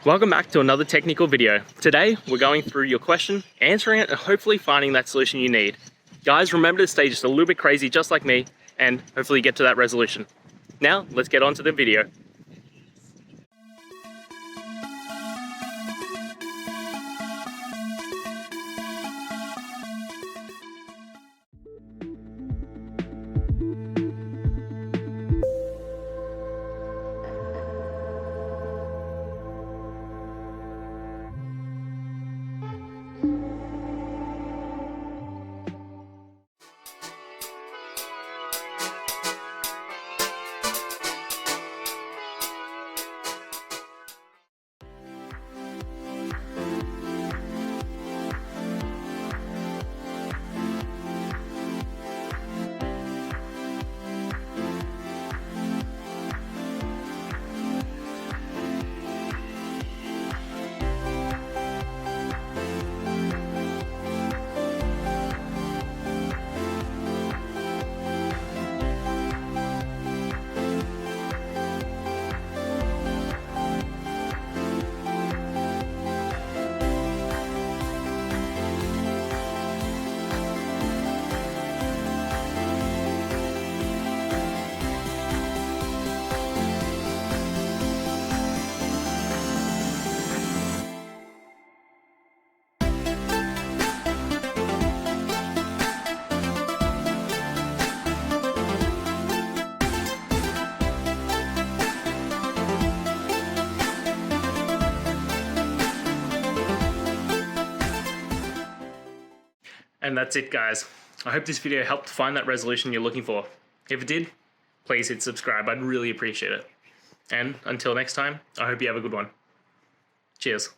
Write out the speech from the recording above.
Welcome back to another technical video. Today, we're going through your question, answering it, and hopefully finding that solution you need. Guys, remember to stay just a little bit crazy, just like me, and hopefully get to that resolution. Now, let's get on to the video. And that's it, guys. I hope this video helped find that resolution you're looking for. If it did, please hit subscribe. I'd really appreciate it. And until next time, I hope you have a good one. Cheers.